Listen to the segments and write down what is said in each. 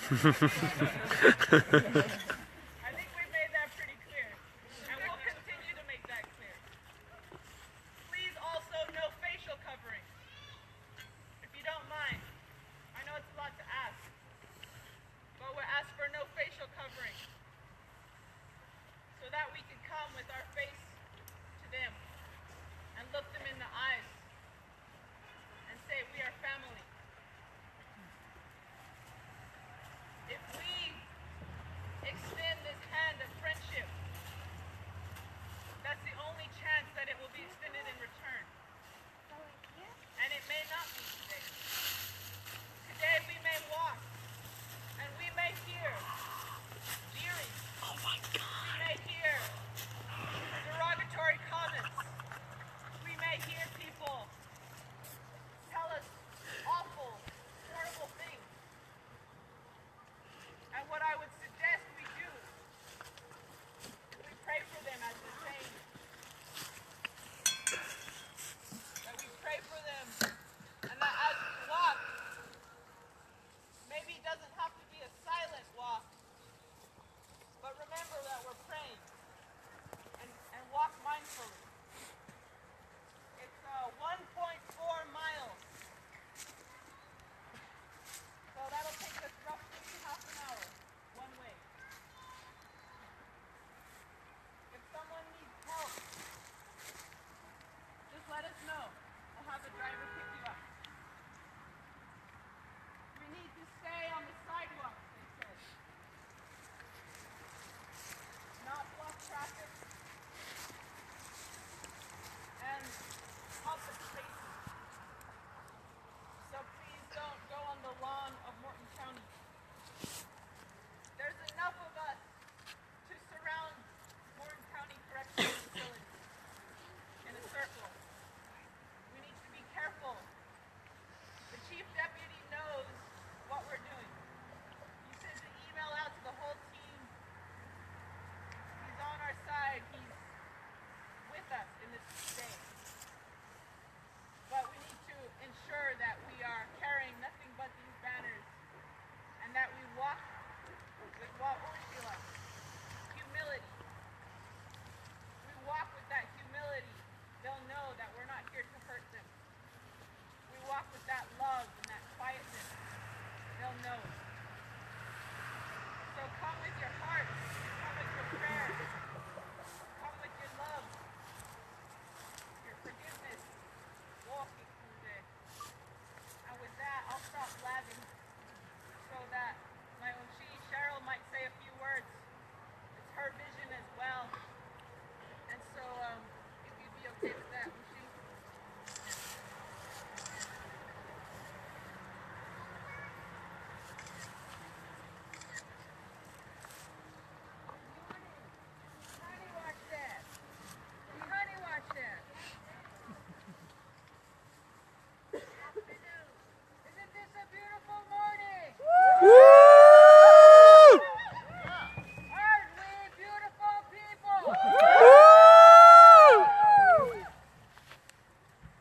I think we made that pretty clear, and we'll continue to make that clear. Please also no facial covering, if you don't mind. I know it's a lot to ask, but we're asked for no facial covering so that we can come with our face to them and look them in the eyes and say we are family. If we extend this hand of friendship, that's the only chance that it will be extended in return. And it may not be today. Today we may walk and we may hear jeering. Oh my God. We may hear derogatory comments. We may hear people tell us awful, horrible things. And what I would suggest we do is we pray for them, as we're saying. That we pray for them, and that as we walk, maybe it doesn't have to be a silent walk, but remember that we're praying, and walk mindfully. It's 1.4 miles. So that'll take us roughly half an hour, one way. If someone needs help, just let us know. We'll have the driver pick you up. We need to stay on the sidewalk, they said. Not block traffic. And public spaces. So please don't go on the lawn of Morton County. There's enough of us to surround Morton County Correctional Facility in a circle. We need to be careful. The chief deputy knows what we're doing. He sent an email out to the whole team. He's on our side. He's with us in this day. But we need to ensure that we are carrying nothing but these banners and that we walk with what Ursula, humility. We walk with that humility. They'll know that we're not here to hurt them. We walk with that love and that quietness. They'll know. So come with your hearts. Come with your prayers. Come with your love. Your forgiveness. Walking through this. And with that, I'll stop blabbing so that my Unshi, Cheryl, might say a few words. It's her vision as well. And so, if you'd be okay with that, Unshi. Honey, watch that. Honey, watch that. Isn't this a beautiful morning? Aren't we beautiful people?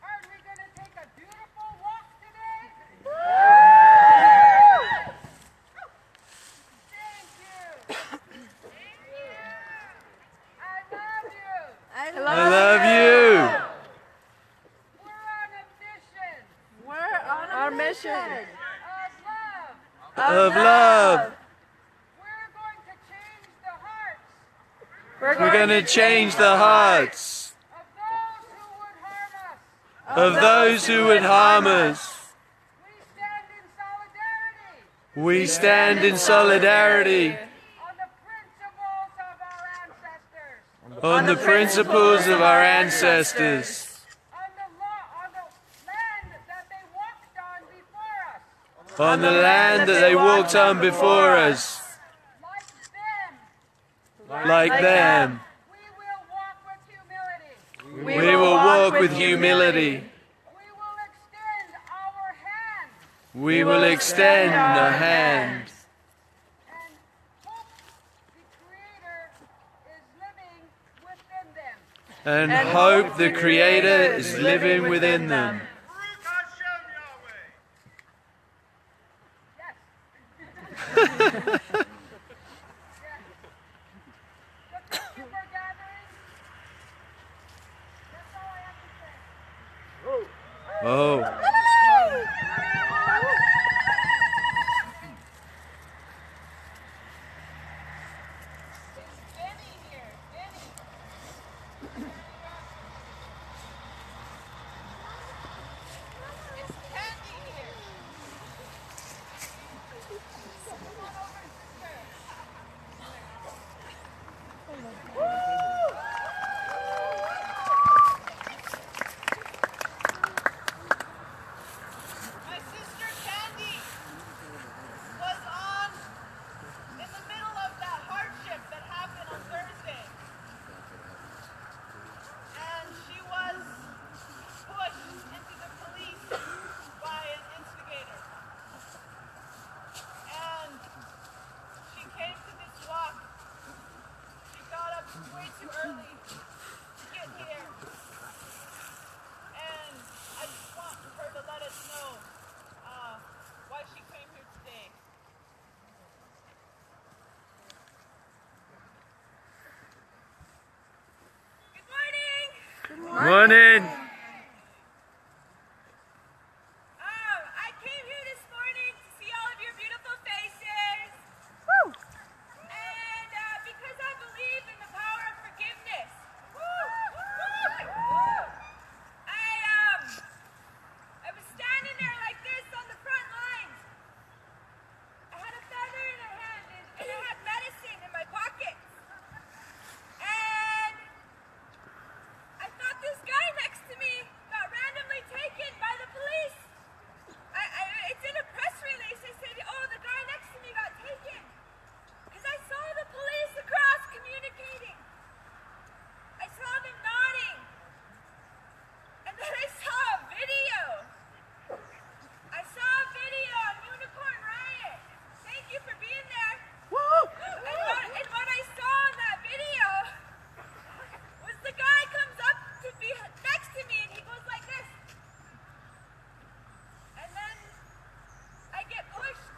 Aren't we going to take a beautiful walk today? Thank you. Thank you. I love you. I love you. We're on a mission We're on our mission of love. Of love. We're going to change the hearts We're going to change the hearts of those who would harm us. of those who would harm us. We stand in solidarity We stand in solidarity on the principles of our ancestors, on the principles of our ancestors, on the land that they walked on before us. on the land that they walked on before us. Like them, Like them, we will walk with humility. we will walk with humility. We will extend our hand. We will extend a hand. And hope the Creator is living within them. And hope the Creator is living within them. Yes. Morning. I came here this morning to see all of your beautiful faces. And because I believe in the power of forgiveness. I was standing there like this on the front lines. I had a feather in my hand and I had medicine in my pocket. And I thought this guy next to me got randomly taken by the police. It's in a press release. They said, oh, the guy next to me got taken. Because I saw the police across communicating. I saw them nodding. And then I saw a video. I saw a video on Unicorn Riot. Thank you for being there. And what I saw in that video was the guy comes up to be next to me and he goes like this. And then I get pushed.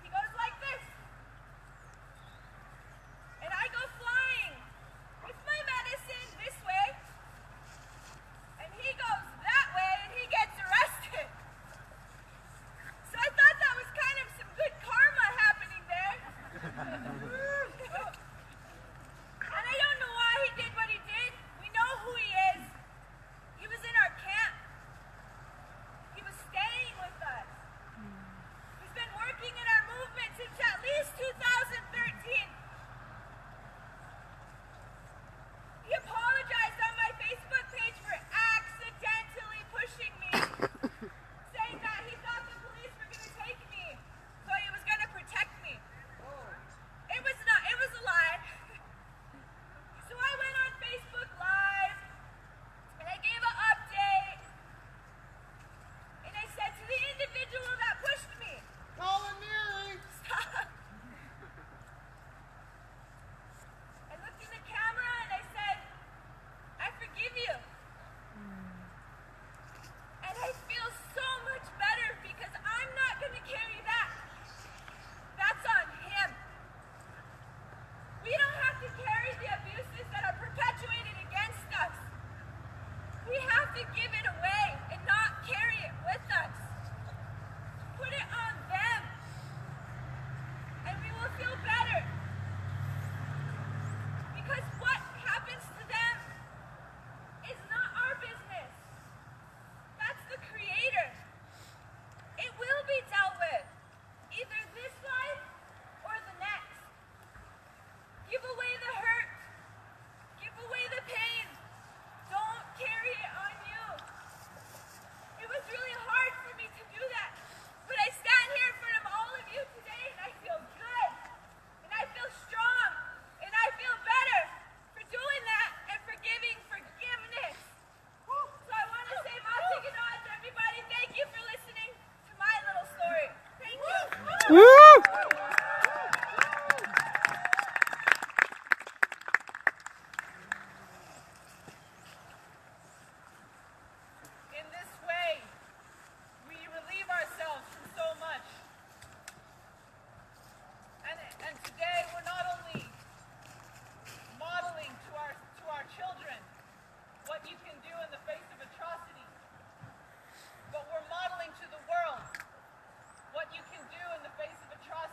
He goes like this. And I go flying with my medicine this way. And he goes that way and he gets arrested. So I thought that was kind of some good karma happening there. And I don't know why he did what he did. We know who he is. He was in our camp. He was staying with us. He's been working in our movement since at least 2013. He apologized on my Facebook page for accidentally pushing me, saying that he thought the police were going to take me, so he was going to protect me. It was not, it was a lie. So I went on Facebook Live, and I gave an update, and I said to the individual that pushed me, stop. I looked in the camera and I said, I forgive you. And I feel so much better because I'm not going to carry that. That's on him. We don't have to carry the abuses that are perpetuated against us. We have to give it away and not carry it with us. Put it on them. And we will feel better. Because what happens to them is not our business. That's the Creator. It will be dealt with, either this life or the next. Give away the hurt. Give away the pain. Don't carry it on you. It was really hard for me to do that. But I stand here in front of all of you today and I feel good. And I feel strong. And I feel better for doing that and for giving forgiveness. So I want to say Matiganod to everybody. Thank you for listening to my little story. Thank you. Woo! In this way, we relieve ourselves from so much. And today we're not only modeling to our children what you can do in the face of atrocity, but we're modeling to the world what you can do in the face of atrocity.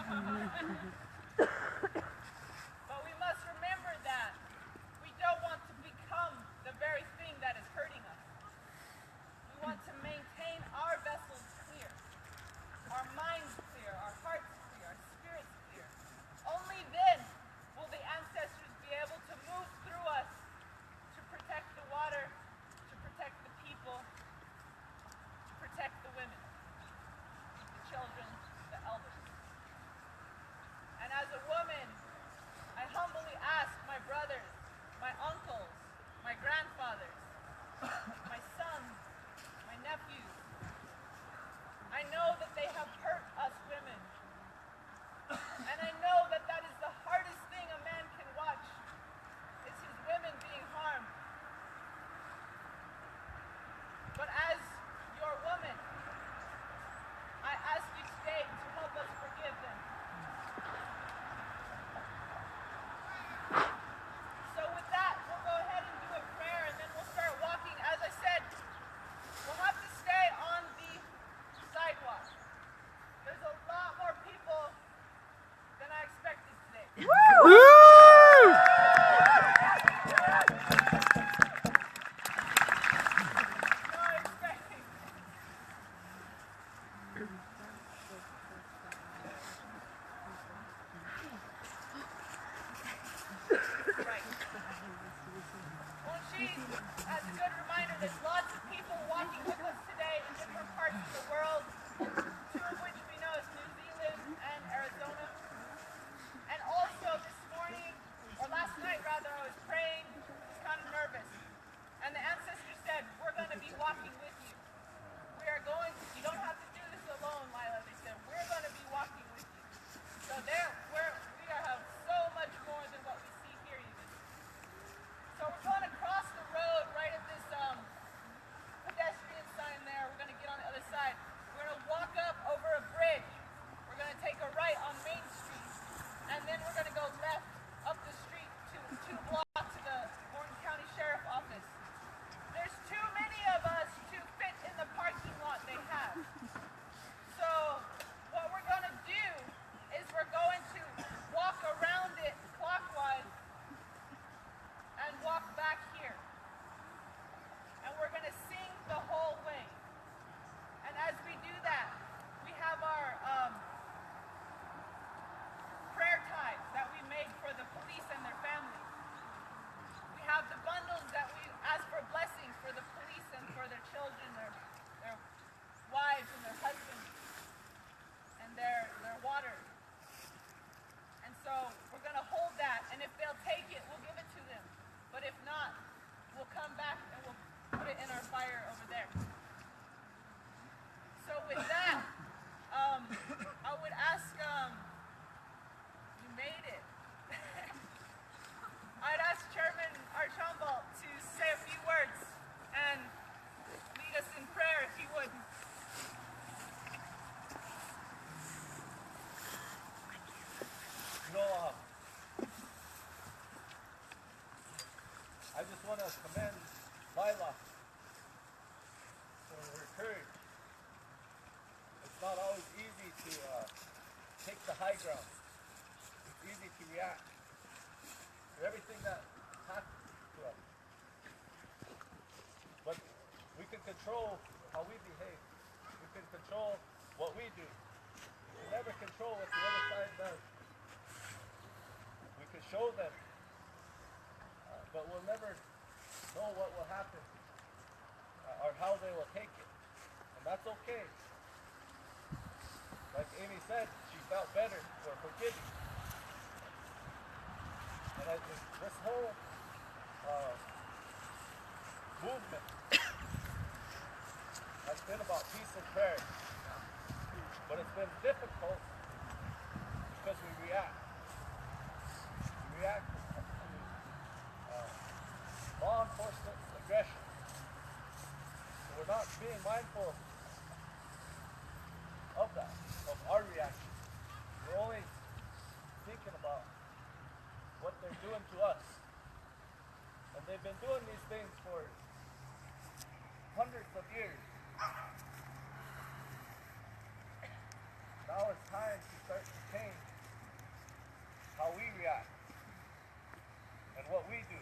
But we must remember that we don't want to become the very thing that is hurting us. We want to maintain our vessels clear, our minds clear, our hearts clear, our spirits clear. Only then will the ancestors be able to move through us to protect the water, to protect the people, to protect the women, the children, the elders. And as a woman, I humbly ask my brothers, my uncles, my grandfathers, my sons, my nephews. I know that they have hurt us women. And I know that that is the hardest thing a man can watch, is his women being harmed. But as your woman, I ask you today to help us forgive them. So with that, we'll go ahead and do a prayer, and then we'll start walking. As I said, we'll have to stay on the sidewalk. There's a lot more people than I expected today. No expecting. Right. Well, she, as a good reminder, there's lots of people walking with us today in different parts of the world, two of which we know is New Zealand and Arizona. And also this morning, or last night rather, I was praying, was kind of nervous. And the ancestor said, we're going to be walking with you. We are going, you don't have to do this alone, Lila. They said, we're going to be walking with you. So we have so much more than what we see here even. So we're going to cross the road right at this pedestrian sign there. We're going to get on the other side. We're going to walk up over a bridge. We're going to take a right on Main Street. And then we're going to go left up the street to 2 blocks to the Morton County Sheriff Office. There's too many of us to fit in the parking lot they have. So what we're going to do is we're going to walk around it clockwise and walk back here. And we're going to sing the whole way. And as we do that, we have our prayer ties that we made for the police and their families. We have the bundles that we ask for blessings for the police and for their children, their wives and their husbands, and their water. And so we're going to hold that, and if they'll take it, we'll give it to them. But if not, we'll come back and we'll put it in our fire over there. So with that, I would ask, you made it. I'd ask Chairman Archambault to say a few words and lead us in prayer if he would. I just want to commend Lila for her courage. It's not always easy to take the high ground. It's easy to react to everything that happens to us. But we can control how we behave. We can control what we do. We can never control what the other side does. We can show them, but we'll never know what will happen or how they will take it. And that's okay. Like Amy said, she felt better for forgiving. And I think this whole movement has been about peace and prayer. But it's been difficult because we react. We react to law enforcement aggression. So we're not being mindful of that, of our reaction. We're only thinking about what they're doing to us. And they've been doing these things for hundreds of years. Now it's time to start change how we react and what we do.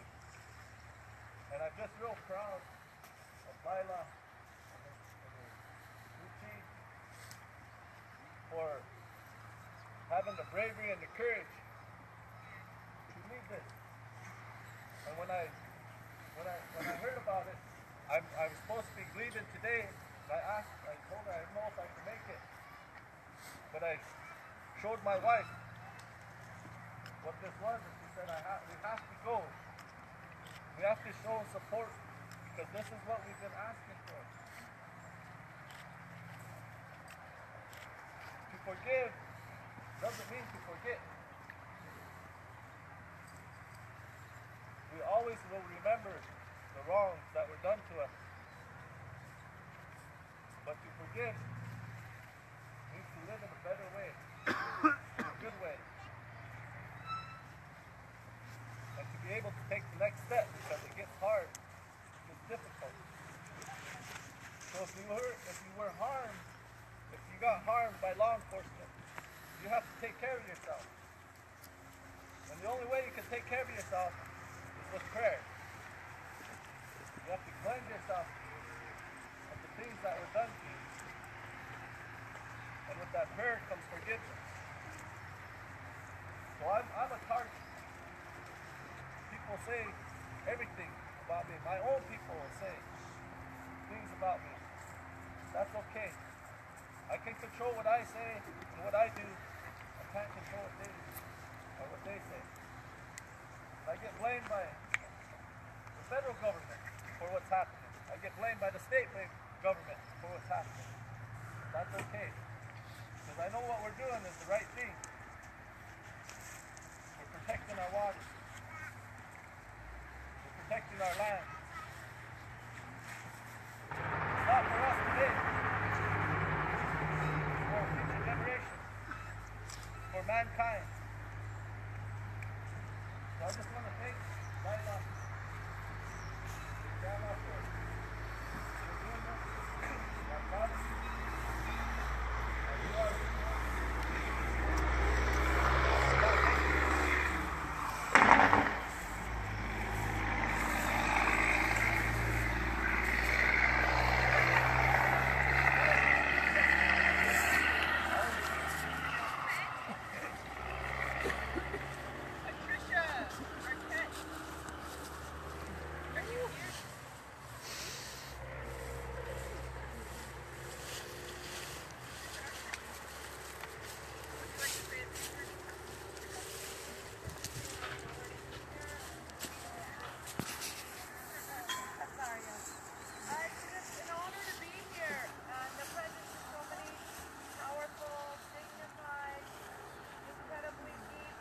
And I'm just real proud of Lila and her routine for having the bravery and the courage to lead this. And when I heard about it, I was supposed to be leaving today. I told her I don't know if I can make it. But I showed my wife what this was, and she said, we have to go. We have to show support because this is what we've been asking for. To forgive doesn't mean to forget. We always will remember the wrongs that were done to us. But to forgive means to live in a better way, in a good way. And to be able to take the next step because it gets hard, it gets difficult. So if you were harmed, if you got harmed by law enforcement, you have to take care of yourself. And the only way you can take care of yourself is with prayer. You have to cleanse yourself of the things that were done to you. And with that prayer comes forgiveness. So I'm a target. People say everything about me. My own people will say things about me. That's okay. I can control what I say and what I do. I can't control what they do or what they say. I get blamed by the federal government for what's happening. I get blamed by the state government for what's happening. That's okay. Because I know what we're doing is the right thing. We're protecting our water. We're protecting our land. It's not for us today. It's for future generations. For mankind. So I just want to thank Lila. Grandma for doing this. I'm proud of you. And you are. Patricia Arquette. Are you here? Would you like to say a few words? Sorry, it's just an honor to be here in the presence of so many powerful, dignified, incredibly deep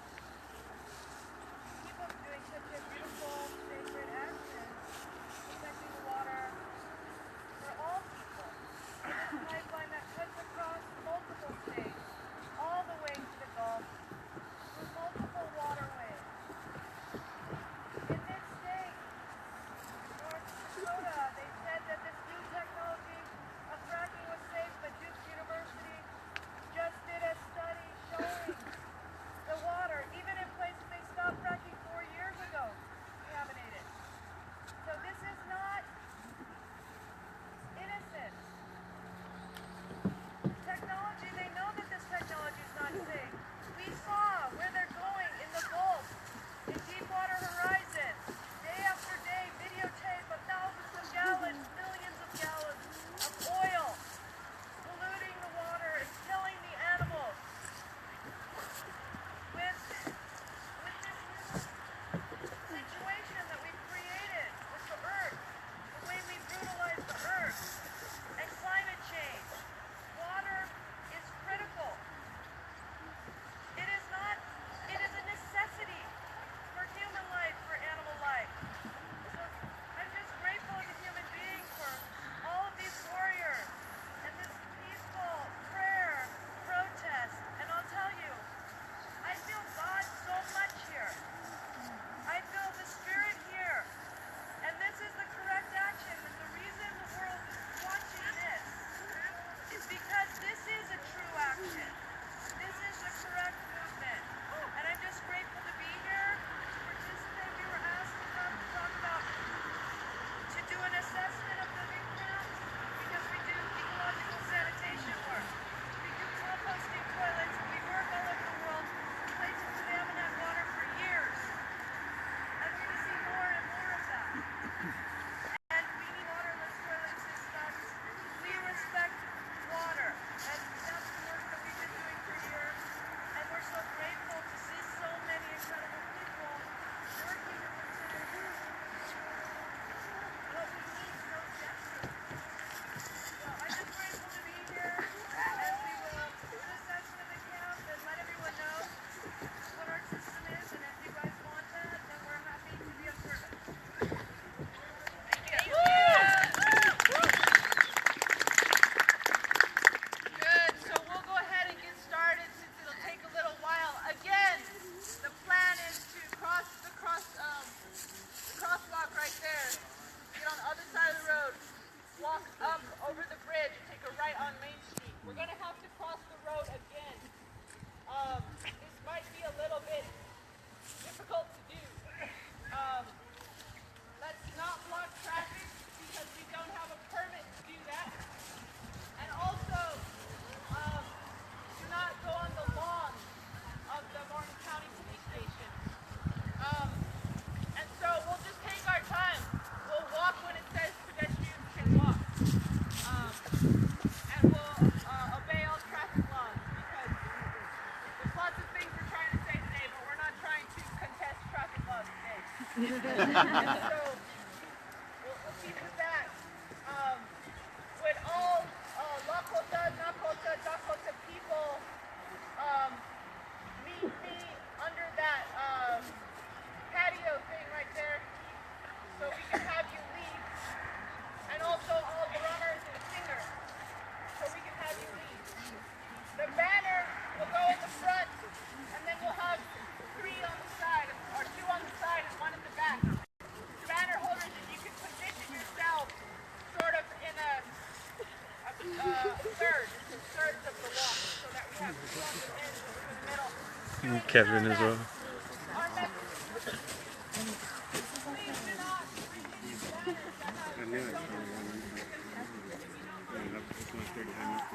we'll keep with that. Would all Lakota, Nakota, Dakota people meet me under that patio thing right there, so we can have you lead, and also all drummers and singers, so we can have you lead. The banner will go in the front, and then we'll have 3 on the side, or 2 on the side and 1 in the back. Banner holders, and you can position yourself sort of in a thirds of the walk, so that we have 2 on the end, 2 in the middle. 2 in the Kevin middle as of well. that. Our message. Please do not bring any banners.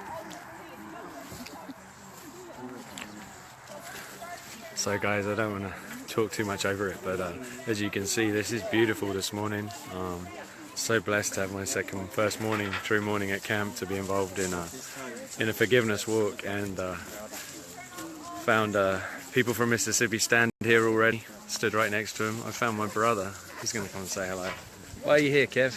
So guys, I don't want to talk too much over it, but as you can see, this is beautiful this morning. So blessed to have my first true morning at camp, to be involved in a forgiveness walk, and found people from Mississippi stand here already. Stood right next to him. I found my brother. He's going to come and say hello. Why are you here, Kev?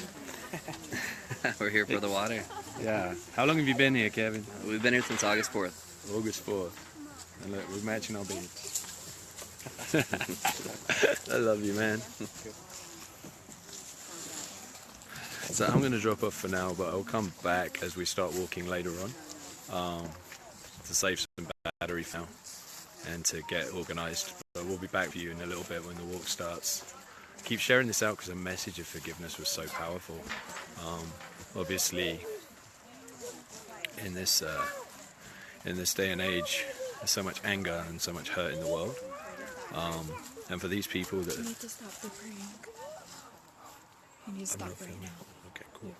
We're here for the water. Yeah. How long have you been here, Kevin? We've been here since August 4th. August 4th. And look, we're matching our beads. I love you, man. So I'm going to drop off for now, but I'll come back as we start walking later on to save some battery now and to get organised. But we'll be back for you in a little bit when the walk starts. Keep sharing this out because the message of forgiveness was so powerful. Obviously, in this day and age, there's so much anger and so much hurt in the world. And for these people that... You need to stop the praying. You need to stop right now. Okay, cool.